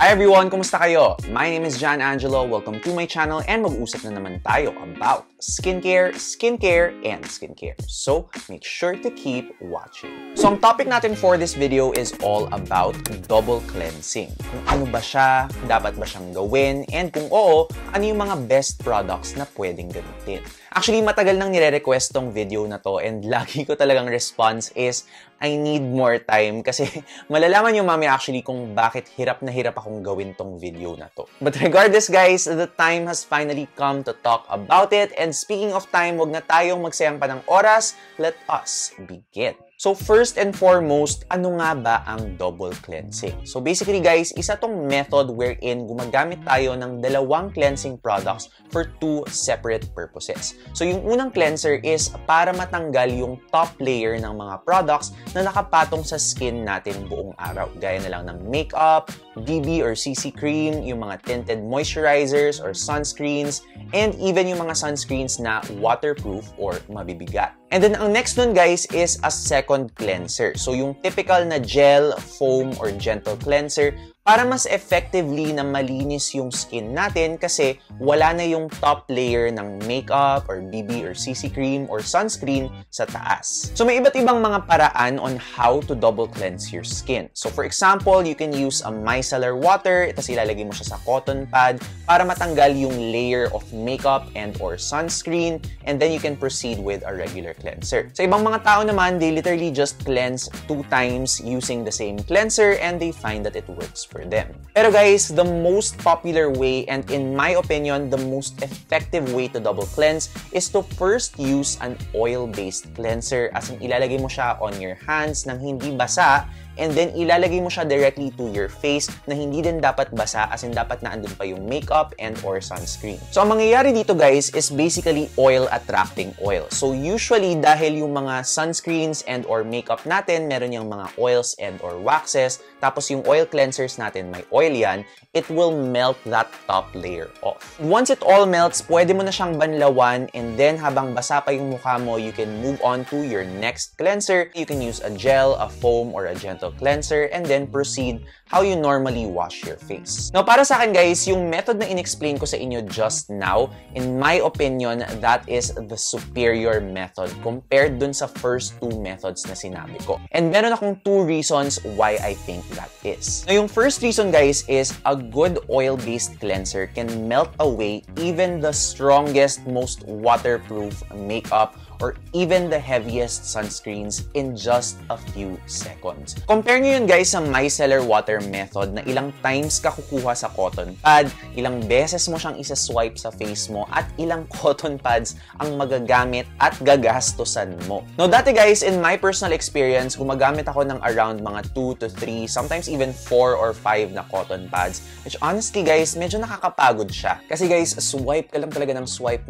Hi everyone! Kumusta kayo? My name is John Angelo. Welcome to my channel and mag-usap na naman tayo about skincare, and skincare. So, make sure to keep watching. So, ang topic natin for this video is all about double cleansing. Kung ano ba siya, dapat ba siyang gawin, and kung oo, ano yung mga best products na pwedeng gamitin. Actually, matagal nang nire-request tong video na to and lagi ko talagang response is, I need more time kasi malalaman nyo mami actually kung bakit hirap na hirap akong gawin tong video na to. But regardless guys, the time has finally come to talk about it. And speaking of time, wag na tayong magsayang pa ng oras. Let us begin. So first and foremost, ano nga ba ang double cleansing? So basically guys, isa tong method wherein gumagamit tayo ng dalawang cleansing products for two separate purposes. So yung unang cleanser is para matanggal yung top layer ng mga products na nakapatong sa skin natin buong araw. Gaya na lang ng makeup, BB or CC cream, yung mga tinted moisturizers or sunscreens, and even yung mga sunscreens na waterproof or mabibigat. And then, ang next nun, guys, is a second cleanser. So, yung typical na gel, foam, or gentle cleanser para mas effectively na malinis yung skin natin kasi wala na yung top layer ng makeup or BB or CC cream or sunscreen sa taas. So, may iba't ibang mga paraan on how to double cleanse your skin. So, for example, you can use a micellar water, tapos ilalagay mo siya sa cotton pad para matanggal yung layer of makeup and or sunscreen, and then you can proceed with a regular cleanser. Sa ibang mga tao naman, they literally just cleanse 2 times using the same cleanser and they find that it works for them. Pero guys, the most popular way and in my opinion, the most effective way to double cleanse is to first use an oil-based cleanser, as in ilalagay mo siya on your hands nang hindi basa, and then ilalagay mo siya directly to your face na hindi din dapat basa, as in dapat na andun pa yung makeup and or sunscreen. So ang mangyayari dito guys is basically oil attracting oil. So usually dahil yung mga sunscreens and or makeup natin meron yung mga oils and or waxes, tapos yung oil cleansers natin may oil yan, it will melt that top layer off. Once it all melts, pwede mo na siyang banlawan, and then habang basa pa yung mukha mo, you can move on to your next cleanser. You can use a gel, a foam, or a gentle cleanser, and then proceed how you normally wash your face. Now, para sa akin guys, yung method na in-explain ko sa inyo just now, in my opinion, that is the superior method compared dun sa first 2 methods na sinabi ko. And meron akong 2 reasons why I think that is. Now, yung first reason guys is a good oil-based cleanser can melt away even the strongest, most waterproof makeup or even the heaviest sunscreens in just a few seconds. Compare nyo yun guys sa micellar water method na ilang times ka kukuha sa cotton pad, ilang beses mo siyang isa-swipe sa face mo, at ilang cotton pads ang magagamit at gagastosan mo. Now dati guys, in my personal experience, gumagamit ako ng around mga 2 to 3, sometimes even 4 or 5 na cotton pads, which honestly guys, medyo nakakapagod siya. Kasi guys, swipe ka lang talaga ng swipe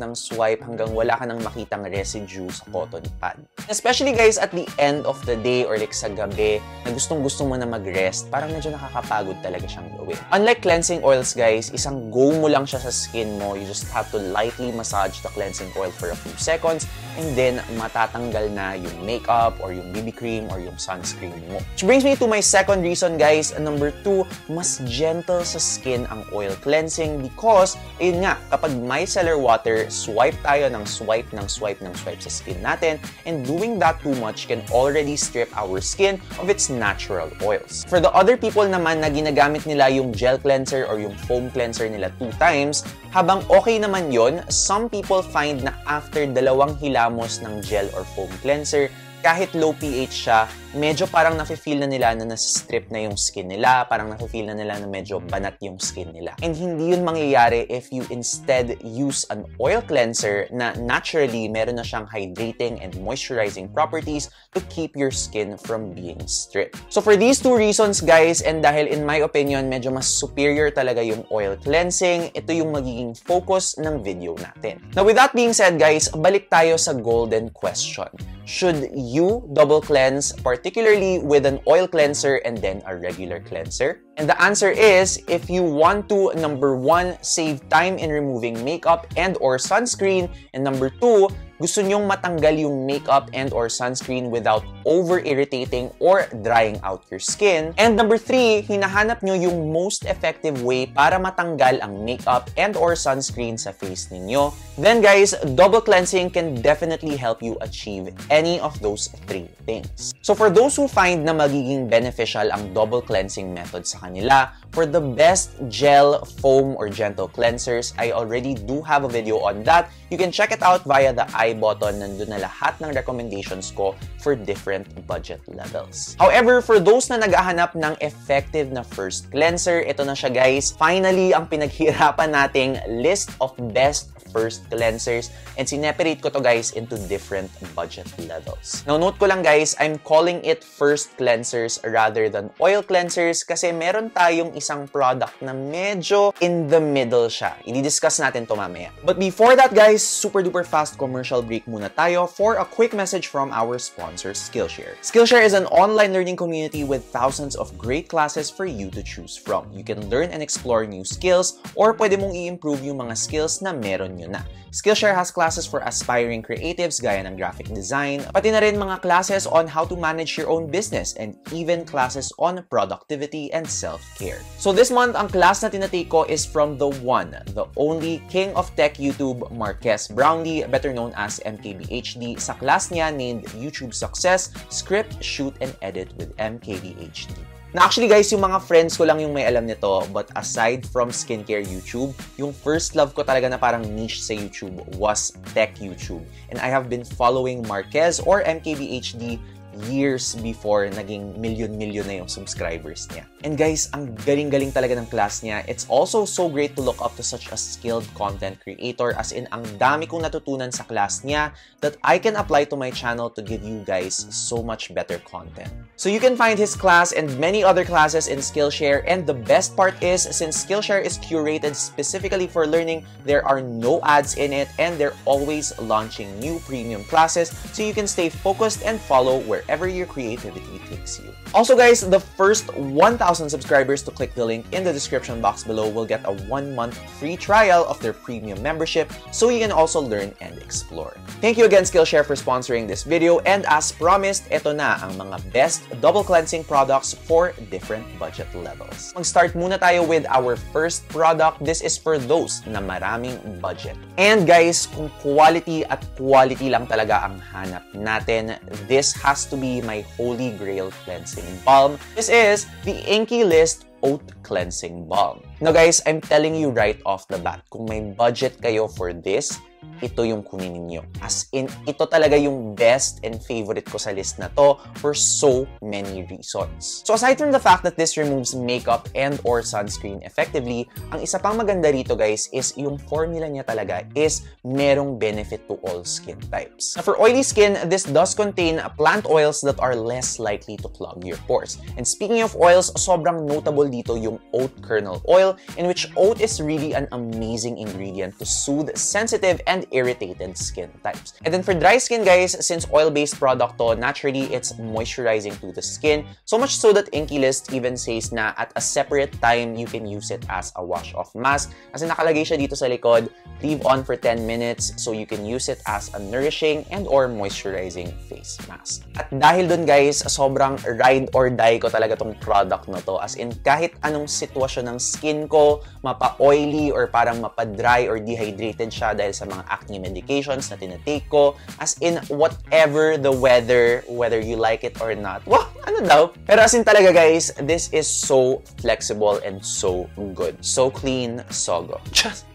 hanggang wala ka nang makitang residue sa cotton pad. Especially guys, at the end of the day or like sa gabi, na gustong-gusto mo na mag-rest, parang medyo nakakapagod talaga siyang gawin. Unlike cleansing oils guys, isang go mo lang siya sa skin mo. You just have to lightly massage the cleansing oil for a few seconds, and then matatanggal na yung makeup or yung BB cream or yung sunscreen mo. Which brings me to my second reason guys, number 2, mas gentle sa skin ang oil cleansing because, ayun nga, kapag micellar water, swipe tayo ng swipe sa skin natin, and doing that too much can already strip our skin of its natural oils. For the other people naman na ginagamit nila yung gel cleanser or yung foam cleanser nila 2 times, habang okay naman yon, some people find na after 2 hilamos ng gel or foam cleanser, kahit low pH siya, medyo parang nafe-feel na nila na nasa-strip na yung skin nila, parang nafe-feel na nila na medyo banat yung skin nila. And hindi yun mangyayari if you instead use an oil cleanser na naturally meron na siyang hydrating and moisturizing properties to keep your skin from being stripped. So for these 2 reasons guys, and dahil in my opinion medyo mas superior talaga yung oil cleansing, ito yung magiging focus ng video natin. Now with that being said guys, balik tayo sa golden question. Should you double cleanse, particularly with an oil cleanser and then a regular cleanser? And the answer is, if you want to, number 1, save time in removing makeup and or sunscreen, and number 2, gusto nyong matanggal yung makeup and or sunscreen without over-irritating or drying out your skin. And number 3, hinahanap nyo yung most effective way para matanggal ang makeup and or sunscreen sa face ninyo. Then guys, double cleansing can definitely help you achieve any of those 3 things. So for those who find na magiging beneficial ang double cleansing method sa kanila, for the best gel, foam, or gentle cleansers, I already do have a video on that. You can check it out via the I button. Nandun na lahat ng recommendations ko for different budget levels. However, for those na naghahanap ng effective na first cleanser, ito na siya guys. Finally, ang pinaghirapan nating list of best first cleansers, and sineperate ko to guys into different budget levels. Now, note ko lang guys, I'm calling it first cleansers rather than oil cleansers kasi meron tayong isang product na medyo in the middle siya. I-discuss natin to mamaya. But before that guys, super duper fast commercial break muna tayo for a quick message from our sponsor, Skillshare. Skillshare is an online learning community with thousands of great classes for you to choose from. You can learn and explore new skills or pwede mong i-improve yung mga skills na meron nyo na. Skillshare has classes for aspiring creatives gaya ng graphic design, pati na rin mga classes on how to manage your own business, and even classes on productivity and self-care. So this month, ang class na tinatake ko is from the one, the only King of Tech YouTube, Marques Brownlee, better known as MKBHD, sa class niya named YouTube Success, Script, Shoot, and Edit with MKBHD. Na actually guys, yung mga friends ko lang yung may alam nito, but aside from skincare YouTube, yung first love ko talaga na parang niche sa YouTube was tech YouTube. And I have been following Marques or MKBHD years before naging million na yung subscribers niya. And guys, ang galing-galing talaga ng class niya. It's also so great to look up to such a skilled content creator, as in ang dami kong natutunan sa class niya that I can apply to my channel to give you guys so much better content. So you can find his class and many other classes in Skillshare, and the best part is, since Skillshare is curated specifically for learning, there are no ads in it, and they're always launching new premium classes so you can stay focused and follow wherever your creativity takes you. Also guys, the first 1,000 subscribers to click the link in the description box below will get a 1-month free trial of their premium membership, so you can also learn and explore. Thank you again Skillshare for sponsoring this video, and as promised, ito na ang mga best double cleansing products for different budget levels. Mag-start muna tayo with our first product. This is for those na maraming budget. And guys, kung quality at quality lang talaga ang hanap natin, this has to be my holy grail cleansing balm. This is the Inkey List Oat Cleansing Balm. Now guys, I'm telling you right off the bat, kung may budget kayo for this, ito yung kunin ninyo. As in, ito talaga yung best and favorite ko sa list na to for so many reasons. So aside from the fact that this removes makeup and or sunscreen effectively, ang isa pang maganda rito guys is yung formula niya talaga is merong benefit to all skin types. Now for oily skin, this does contain plant oils that are less likely to clog your pores. And speaking of oils, sobrang notable dito yung oat kernel oil, in which oat is really an amazing ingredient to soothe sensitive and irritated skin types. And then for dry skin guys, since oil-based product to, naturally it's moisturizing to the skin, so much so that Inkey List even says na at a separate time you can use it as a wash-off mask. Kasi nakalagay siya dito sa likod, leave on for 10 minutes so you can use it as a nourishing and or moisturizing face mask. At dahil dun guys, sobrang ride or die ko talaga tong product na to, as in kahit anong sitwasyon ng skin ko, mapa-oily or parang mapa-dry or dehydrated siya dahil sa mga acne medications na tinatake ko, as in whatever the weather, whether you like it or not. Wow, ano daw? Pero as in talaga guys, this is so flexible and so good. So clean, so go.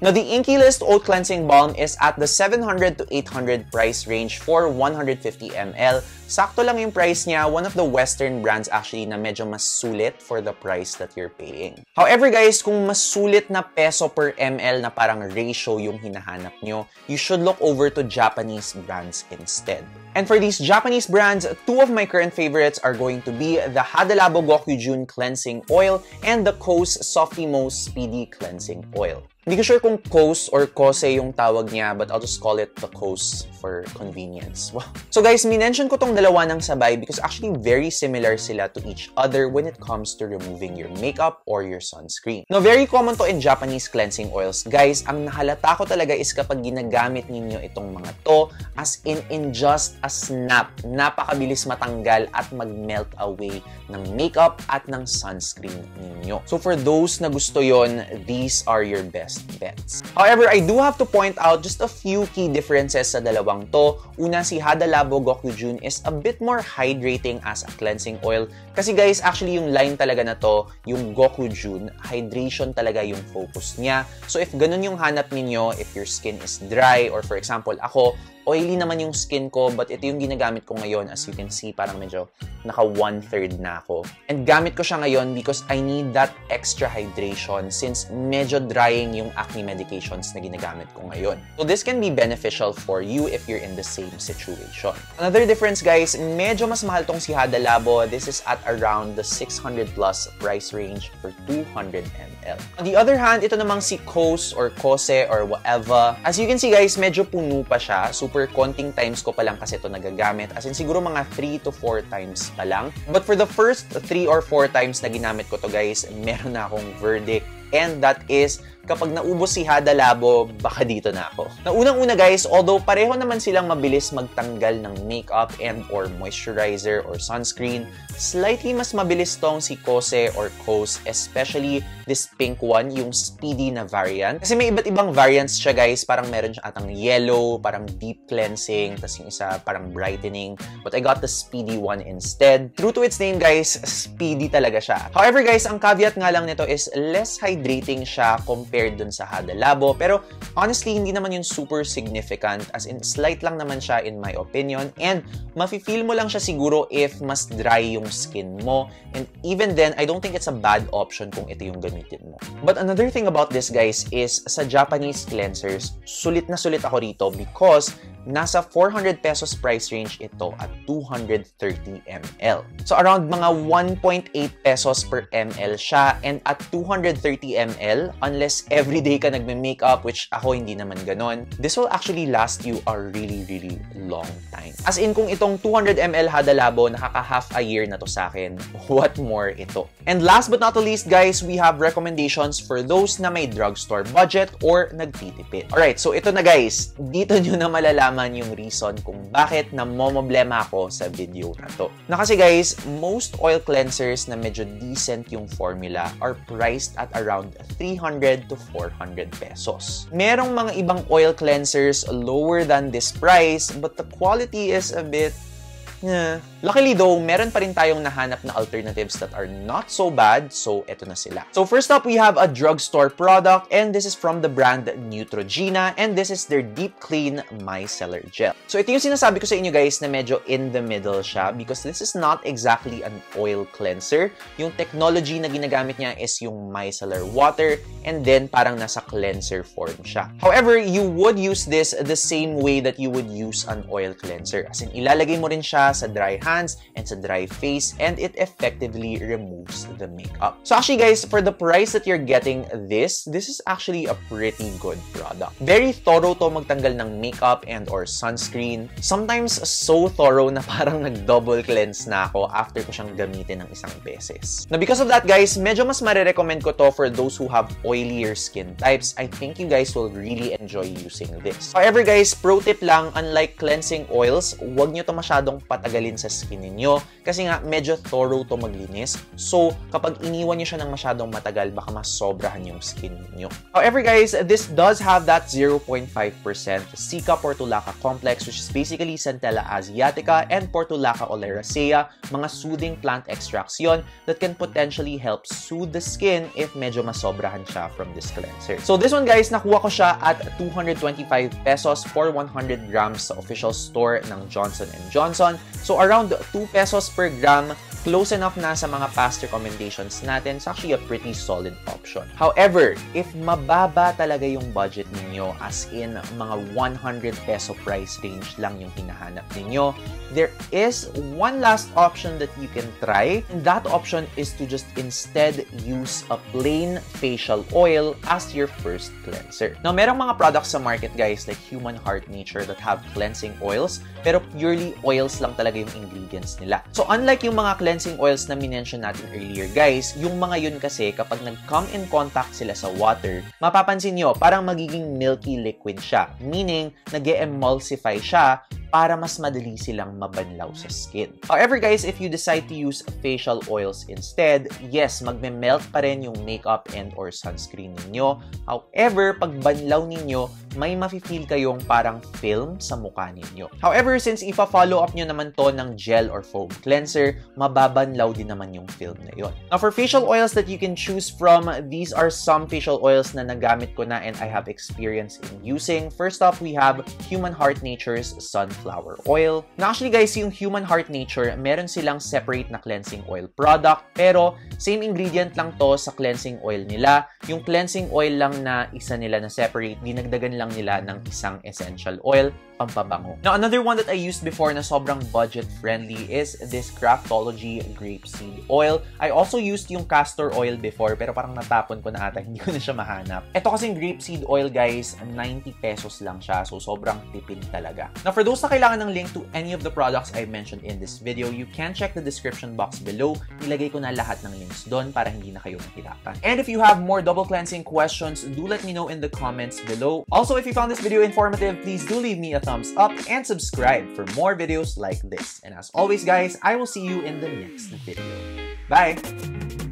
Now the Inkey List Oat Cleansing Balm is at the 700 to 800 price range for 150 ml. Sakto lang yung price niya, one of the Western brands actually na medyo mas sulit for the price that you're paying. However guys, kung mas sulit na peso per ml na parang ratio yung hinahanap nyo, you should look over to Japanese brands instead. And for these Japanese brands, two of my current favorites are going to be the Hada Labo Gokyujun Cleansing Oil and the Kose Softy Mo Speedy Cleansing Oil. Hindi ko sure kung Kose or Kose yung tawag niya, but I'll just call it the Kose for convenience. Wow. So guys, minention ko tong dalawa ng sabay because actually very similar sila to each other when it comes to removing your makeup or your sunscreen. Now, very common to in Japanese cleansing oils. Guys, ang nahalata ko talaga is kapag ginagamit ninyo itong mga to, as in just a snap, napakabilis matanggal at mag-melt away ng makeup at ng sunscreen ninyo. So for those na gusto yon, these are your best bets. However, I do have to point out just a few key differences sa dalawang to. Una, si Hada Labo Gokujun is a bit more hydrating as a cleansing oil. Kasi guys, actually yung line talaga na to, yung Gokujun, hydration talaga yung focus niya. So if ganun yung hanap ninyo, if your skin is dry, or for example, ako, oily naman yung skin ko, but ito yung ginagamit ko ngayon. As you can see, parang medyo naka 1/3 na ako. And gamit ko siya ngayon because I need that extra hydration since medyo drying yung acne medications na ginagamit ko ngayon. So this can be beneficial for you if you're in the same situation. Another difference guys, medyo mas mahal tong si Hada Labo. This is at around the 600 plus price range for 200 ml. On the other hand, ito namang si Kose or Kose or whatever. As you can see guys, medyo puno pa siya. Super konting times ko pa lang kasi ito nagagamit. As in, siguro mga 3 to 4 times pa lang. But for the first 3 or 4 times na ginamit ko to guys, meron na akong verdict. And that is, kapag naubos si Hada Labo, baka dito na ako. Na unang-una guys, although pareho naman silang mabilis magtanggal ng makeup and or moisturizer or sunscreen, slightly mas mabilis tong si Kose or Kose, especially this pink one, yung speedy na variant. Kasi may iba't ibang variants siya guys, parang meron siya atang yellow, parang deep cleansing, tas yung isa parang brightening. But I got the speedy one instead. True to its name guys, speedy talaga siya. However guys, ang caveat nga lang nito is less hydrating siya compared dun sa Hada Labo. Pero honestly, hindi naman yun super significant. As in, slight lang naman siya in my opinion. And mafe-feel mo lang siya siguro if mas dry yung skin mo. And even then, I don't think it's a bad option kung ito yung gamitin mo. But another thing about this guys is sa Japanese cleansers, sulit na sulit ako rito because nasa 400 pesos price range ito at 230 ml. So around mga 1.8 pesos per ml siya, and at 230 ml, unless everyday ka nagme-makeup, which ako hindi naman ganon, this will actually last you a really long time. As in, kung itong 200 ml Hada Labo, nakaka half a year na to sa akin, what more ito? And last but not the least guys, we have recommendations for those na may drugstore budget or nagtitipid. Alright, so ito na guys, dito nyo na malalaman yung reason kung bakit namomoblema ako sa video na to. Na kasi guys, most oil cleansers na medyo decent yung formula are priced at around 300 to 400 pesos. Merong mga ibang oil cleansers lower than this price, but the quality is a bit Luckily though, meron pa rin tayong nahanap na alternatives that are not so bad, so eto na sila. So first up, we have a drugstore product, and this is from the brand Neutrogena, and this is their Deep Clean Micellar Gel. So ito yung sinasabi ko sa inyo guys na medyo in the middle siya because this is not exactly an oil cleanser. Yung technology na ginagamit niya is yung micellar water, and then parang nasa cleanser form siya. However, you would use this the same way that you would use an oil cleanser. As in, ilalagay mo rin siya sa dry hands and sa dry face, and it effectively removes the makeup. So actually guys, for the price that you're getting this is actually a pretty good product. Very thorough to magtanggal ng makeup and or sunscreen. Sometimes so thorough na parang nag-double cleanse na ako after ko siyang gamitin ng isang beses. Now because of that guys, medyo mas marirecommend ko to for those who have oilier skin types. I think you guys will really enjoy using this. However guys, pro tip lang, unlike cleansing oils, huwag nyo to masyadong patagalin sa skin ninyo kasi nga medyo thorough to maglinis. So, kapag iniwan nyo siya ng masyadong matagal, baka masobrahan yung skin ninyo. However guys, this does have that 0.5% Cica portulaca complex, which is basically Centella asiatica and Portulaca oleracea, mga soothing plant extracts yun that can potentially help soothe the skin if medyo masobrahan siya from this cleanser. So this one guys, nakuha ko siya at 225 pesos for 100 grams sa official store ng Johnson & Johnson. So around 2 pesos per gram, close enough na sa mga past recommendations natin. It's actually a pretty solid option. However, if mababa talaga yung budget ninyo, as in mga 100 peso price range lang yung hinahanap ninyo, there is one last option that you can try. And that option is to just instead use a plain facial oil as your first cleanser. Now, merong mga products sa market, guys, like Human Heart Nature that have cleansing oils, pero purely oils lang talaga yung ingredients nila. So, unlike yung mga cleansing oils na minention natin earlier, guys, yung mga yun kasi, kapag nag-come in contact sila sa water, mapapansin nyo, parang magiging milky liquid siya. Meaning, nag-emulsify siya para mas madali silang mabanlaw sa skin. However, guys, if you decide to use facial oils instead, yes, magme-melt pa rin yung makeup and or sunscreen ninyo. However, pag banlaw ninyo, may mafe-feel kayong parang film sa mukha ninyo. However, since ipa-follow up nyo naman to ng gel or foam cleanser, mababanlaw din naman yung film na yun. Now, for facial oils that you can choose from, these are some facial oils na nagamit ko na and I have experience in using. First off, we have Human Heart Nature's Sunflower Oil. Now, actually, guys, yung Human Heart Nature, meron silang separate na cleansing oil product, pero same ingredient lang to sa cleansing oil nila. Yung cleansing oil lang na isa nila na separate, dinagdagan lang nila ng isang essential oil, pampabango. Now, another one that I used before na sobrang budget-friendly is this Craftology Grapeseed Oil. I also used yung castor oil before, pero parang natapon ko na ata, hindi ko na siya mahanap. Ito kasing grapeseed oil, guys, 90 pesos lang siya, so sobrang tipid talaga. Now, for those na kailangan ng link to any of the products I mentioned in this video, you can check the description box below. Nilagay ko na lahat ng links doon para hindi na kayo mahirapan. And if you have more double cleansing questions, do let me know in the comments below. Also, if you found this video informative, please do leave me a thumbs up and subscribe for more videos like this. And as always, guys, I will see you in the next video. Bye!